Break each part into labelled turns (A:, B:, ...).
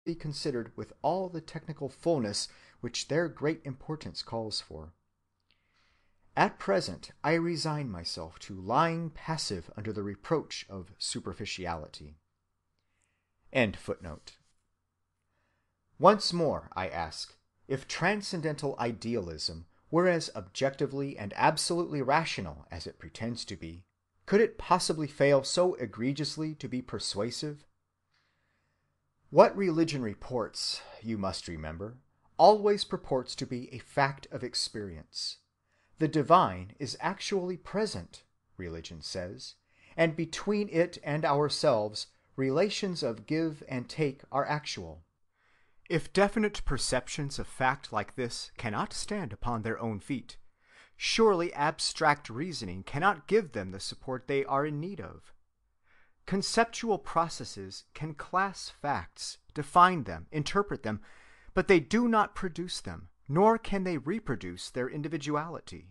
A: be considered with all the technical fullness which their great importance calls for. At present I resign myself to lying passive under the reproach of superficiality. End footnote. Once more I ask, if transcendental idealism were as objectively and absolutely rational as it pretends to be, could it possibly fail so egregiously to be persuasive? What religion reports, you must remember, always purports to be a fact of experience. The divine is actually present, religion says, and between it and ourselves relations of give and take are actual. If definite perceptions of fact like this cannot stand upon their own feet, surely abstract reasoning cannot give them the support they are in need of. Conceptual processes can class facts, define them, interpret them, but they do not produce them, nor can they reproduce their individuality.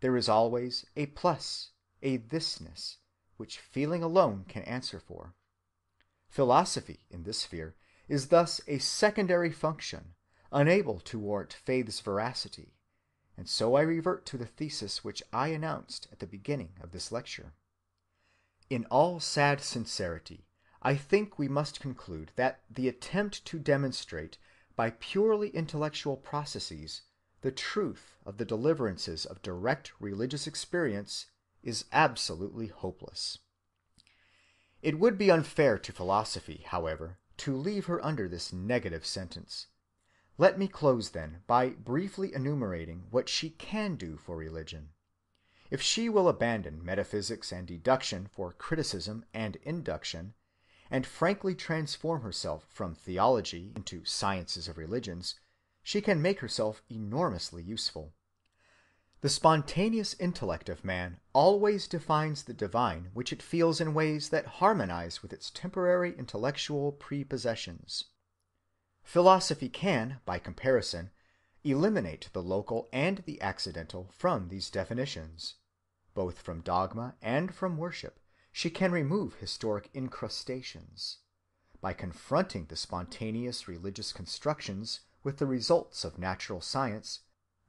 A: There is always a plus, a thisness, which feeling alone can answer for. Philosophy, in this sphere, is thus a secondary function, unable to warrant faith's veracity, and so I revert to the thesis which I announced at the beginning of this lecture. In all sad sincerity, I think we must conclude that the attempt to demonstrate by purely intellectual processes the truth of the deliverances of direct religious experience is absolutely hopeless. It would be unfair to philosophy, however, to leave her under this negative sentence. Let me close, then, by briefly enumerating what she can do for religion. If she will abandon metaphysics and deduction for criticism and induction, and frankly transform herself from theology into sciences of religions, she can make herself enormously useful. The spontaneous intellect of man always defines the divine which it feels in ways that harmonize with its temporary intellectual prepossessions. Philosophy can, by comparison, eliminate the local and the accidental from these definitions. Both from dogma and from worship, she can remove historic incrustations. By confronting the spontaneous religious constructions with the results of natural science,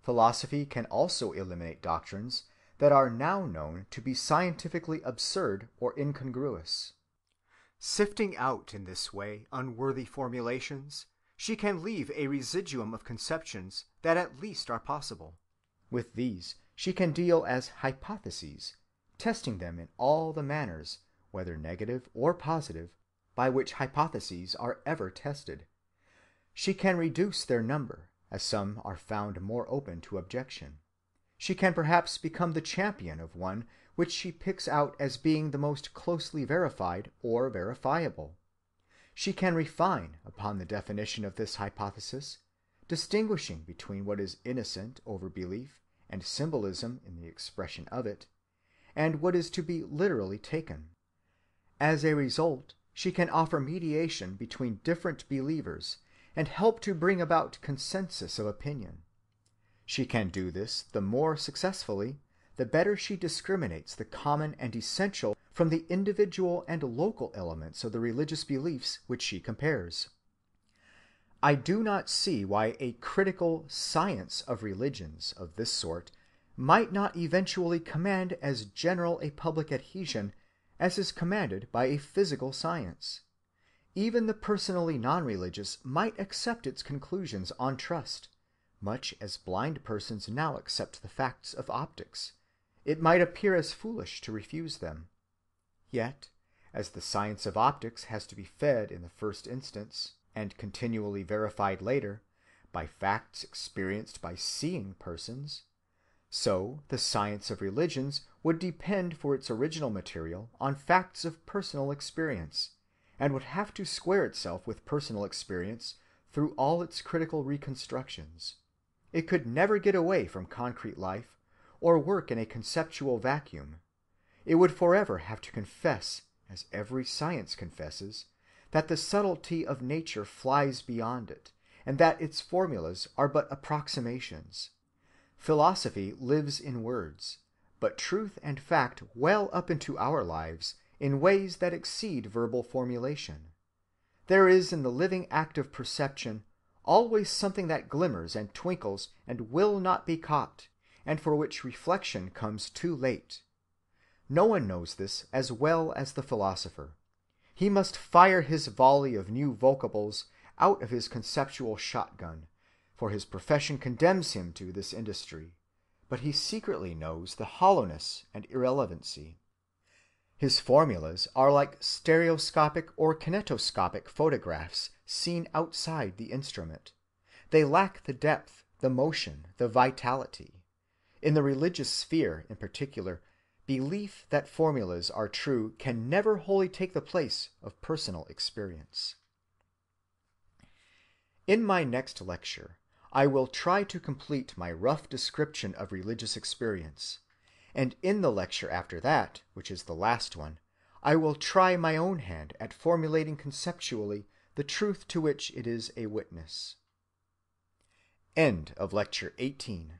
A: philosophy can also eliminate doctrines that are now known to be scientifically absurd or incongruous. Sifting out in this way unworthy formulations, she can leave a residuum of conceptions that at least are possible. With these she can deal as hypotheses, testing them in all the manners, whether negative or positive, by which hypotheses are ever tested. She can reduce their number, as some are found more open to objection. She can perhaps become the champion of one which she picks out as being the most closely verified or verifiable. She can refine upon the definition of this hypothesis, distinguishing between what is innocent over-belief and symbolism in the expression of it, and what is to be literally taken. As a result, she can offer mediation between different believers and help to bring about consensus of opinion. She can do this the more successfully, the better she discriminates the common and essential from the individual and local elements of the religious beliefs which she compares. I do not see why a critical science of religions of this sort might not eventually command as general a public adhesion as is commanded by a physical science. Even the personally non-religious might accept its conclusions on trust, much as blind persons now accept the facts of optics. It might appear as foolish to refuse them. Yet, as the science of optics has to be fed in the first instance, and continually verified later, by facts experienced by seeing persons, so the science of religions would depend for its original material on facts of personal experience, and would have to square itself with personal experience through all its critical reconstructions. It could never get away from concrete life, or work in a conceptual vacuum. It would forever have to confess, as every science confesses, that the subtlety of nature flies beyond it, and that its formulas are but approximations. Philosophy lives in words, but truth and fact well up into our lives in ways that exceed verbal formulation. There is in the living act of perception always something that glimmers and twinkles and will not be caught, and for which reflection comes too late. No one knows this as well as the philosopher. He must fire his volley of new vocables out of his conceptual shotgun, for his profession condemns him to this industry, but he secretly knows the hollowness and irrelevancy. His formulas are like stereoscopic or kinetoscopic photographs seen outside the instrument. They lack the depth, the motion, the vitality. In the religious sphere, in particular, belief that formulas are true can never wholly take the place of personal experience. In my next lecture, I will try to complete my rough description of religious experience, and in the lecture after that, which is the last one, I will try my own hand at formulating conceptually the truth to which it is a witness. End of Lecture 18.